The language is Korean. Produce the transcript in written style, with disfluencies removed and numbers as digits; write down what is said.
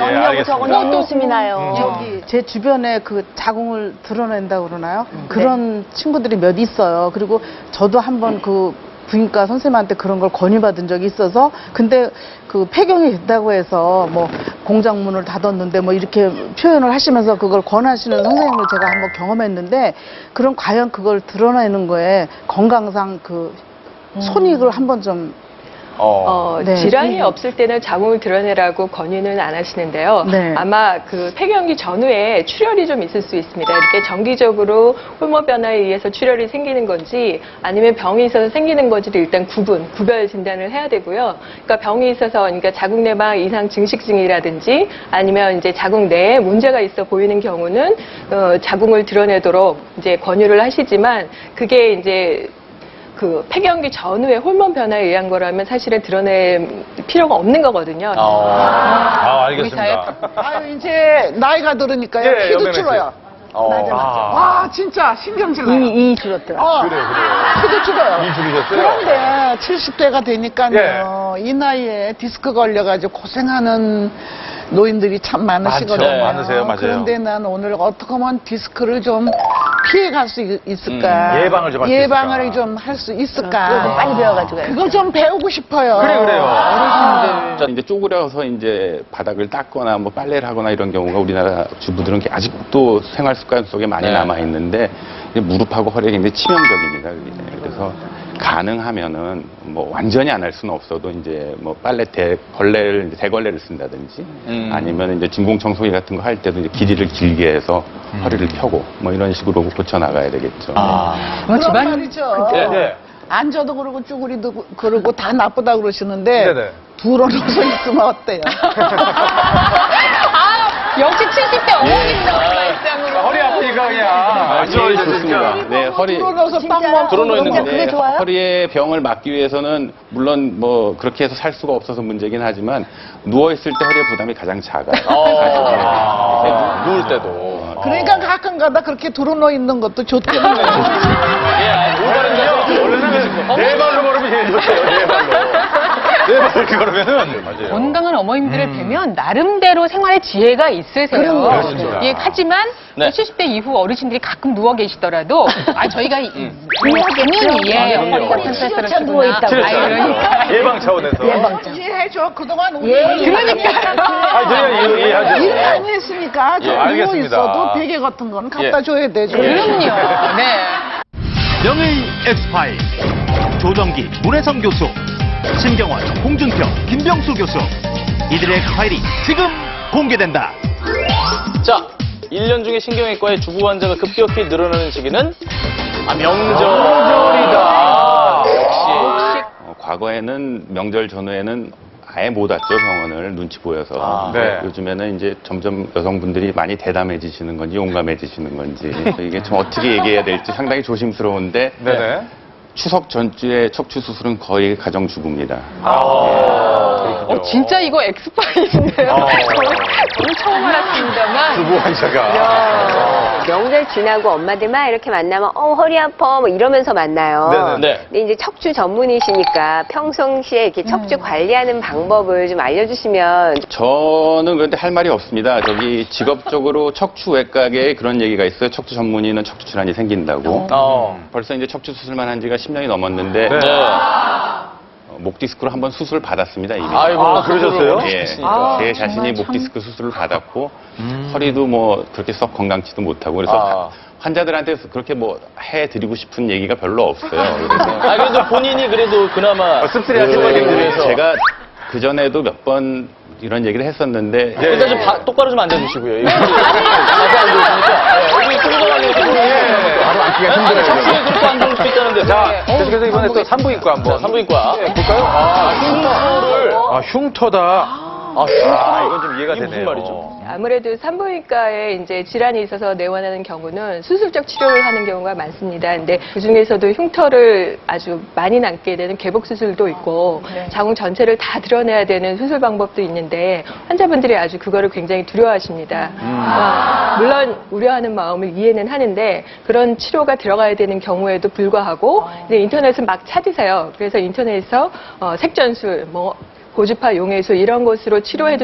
언니하고 저건 너무 웃음이 나요. 저기 제 주변에 그 자궁을 드러낸다고 그러나요? 그런 친구들이 몇 있어요. 그리고 저도 한번 그 부인과 선생님한테 그런 걸 건의받은 적이 있어서 근데 그 폐경이 됐다고 해서 뭐 공장문을 닫았는데 뭐 이렇게 표현을 하시면서 그걸 권하시는 선생님을 제가 한번 경험했는데 그럼 과연 그걸 드러내는 거에 건강상 그 손익을 한번 좀 네. 질환이 없을 때는 자궁을 드러내라고 권유는 안 하시는데요. 네. 아마 그 폐경기 전후에 출혈이 좀 있을 수 있습니다. 이렇게 정기적으로 호르몬 변화에 의해서 출혈이 생기는 건지 아니면 병이 있어서 생기는 건지를 일단 구별 진단을 해야 되고요. 그러니까 병이 있어서 그러니까 자궁 내막 이상 증식증이라든지 아니면 이제 자궁 내에 문제가 있어 보이는 경우는 자궁을 드러내도록 이제 권유를 하시지만 그게 이제 그 폐경기 전후에 호르몬 변화에 의한 거라면 사실은 드러낼 필요가 없는 거거든요. 알겠습니다. 아유, 이제 나이가 들으니까요. 예, 키도 연배는 줄어요. 맞아. 와, 진짜 신경질 나요. 이 줄었더라. 그래요. 키도 줄어요. 이 줄이셨어요? 그런데 70대가 되니까요. 예. 이 나이에 디스크 걸려가지고 고생하는 노인들이 참 많으시거든요. 많죠. 많으세요. 맞아요. 그런데 난 오늘 어떻게 하면 디스크를 좀 피해갈 수 있을까? 예방을 좀 할 수 있을까? 예방을 좀 할 수 있을까? 빨리 배워가지고. 그걸 좀 배우고 싶어요. 그래요. 자, 이제 쪼그려서 이제 바닥을 닦거나 뭐 빨래를 하거나 이런 경우가 우리나라 주부들은 아직도 생활 습관 속에 많이 남아 있는데 무릎하고 허리에 굉장히 치명적입니다. 그게. 그래서 가능하면은 뭐 완전히 안 할 수는 없어도 이제 뭐 빨래 대걸레를 쓴다든지 아니면 이제 진공 청소기 같은 거 할 때도 이제 길이를 길게 해서 허리를 펴고 뭐 이런 식으로 고쳐 나가야 되겠죠. 그런 말이죠. 네. 앉아도 그러고 쭈구리도 그러고 다 나쁘다 그러시는데 네네. 둘러놓서 있으면 어때요? 역시 70대 어머니입니다. 말씀으로. 허리 아프니까 그냥. 제일 좋습니다. 네, 허리 둘러놓서 딱 먹고 드러누워 있는데 그게 좋아요? 허리의 병을 막기 위해서는 물론 뭐 그렇게 해서 살 수가 없어서 문제긴 하지만 누워 있을 때 허리의 부담이 가장 작아요. 누울 때도. 그러니까 가끔가다 그렇게 둘러놓여 있는 것도 좋다는 거예요. 원래는 네 발로 걸으면 제일 좋대요. 네 발로. 네 발로 이렇게 걸으면은. 맞아요. 건강한 어머님들을 뵈면 나름대로 생활의 지혜가 있으세요. 그렇습니다. 예, 하지만 70대 이후 어르신들이 가끔 누워 계시더라도 저희가 당연히 허리가 치료차 누워있다고. 그러니까 예방 차원에서. 이해해줘. 그동안 우리 저희가 이해하죠. 일 많이 했으니까 좀 알겠습니다. 누워있어도 베개 같은 건 갖다 줘야 되죠. 그럼요. 네. 명의 엑스파일 조정기, 문혜성 교수, 신경원, 홍준표, 김병수 교수 이들의 파일이 지금 공개된다. 자, 1년 중에 신경외과의 주부 환자가 급격히 늘어나는 시기는 명절이다. 역시. 과거에는 명절 전후에는 아예 못 왔죠, 병원을 눈치 보여서. 네. 요즘에는 이제 점점 여성분들이 많이 대담해지시는 건지 용감해지시는 건지 그래서 이게 좀 어떻게 얘기해야 될지 상당히 조심스러운데 네네. 추석 전주에 척추 수술은 거의 가정주부입니다. 진짜 이거 엑스파일인데요. 저는 처음 알았습니다만. 주부 환자가. 명절 지나고 엄마들 막 이렇게 만나면 허리 아파 뭐 이러면서 만나요. 네네. 근데 이제 척추 전문이시니까 평상시에 이렇게 척추 관리하는 방법을 좀 알려주시면. 저는 그런데 할 말이 없습니다. 저기 직업적으로 척추외과계에 그런 얘기가 있어요. 척추 전문의는 척추 질환이 생긴다고. 벌써 이제 척추 수술만 한 지가 10년이 넘었는데 네. 목 디스크로 한번 수술 받았습니다 이미. 그러셨어요? 예, 제 자신이 목 디스크 수술을 받았고 허리도 뭐 그렇게 썩 건강치도 못하고 그래서 환자들한테 그렇게 뭐 해드리고 싶은 얘기가 별로 없어요. 그래서 그래도 본인이 그래도 그나마 씁쓸히 하시는 얘기들에서. 제가 그 전에도 몇 번 이런 얘기를 했었는데 일단 좀 똑바로 좀 앉아주시고요. 이거 자세히 앉아주시니까 여기 뚱뚱하게 바로 앉기가 힘들어요. 척추에 그렇게 앉을 수 있다는데. 자, 계속해서 이번에 또 산부인과 한번. 산부인과. 볼까요? 흉터를. 흉터다. 이건 좀 이해가 이게 되네요. 무슨 말이죠? 아무래도 산부인과에 이제 질환이 있어서 내원하는 경우는 수술적 치료를 하는 경우가 많습니다. 근데 그 중에서도 흉터를 아주 많이 남게 되는 개복 수술도 있고 자궁 전체를 다 드러내야 되는 수술 방법도 있는데 환자분들이 아주 그거를 굉장히 두려워하십니다. 물론 우려하는 마음을 이해는 하는데 그런 치료가 들어가야 되는 경우에도 불구하고 이제 인터넷을 막 찾으세요. 그래서 인터넷에서 색전술, 고주파 용해술 이런 것으로 치료해도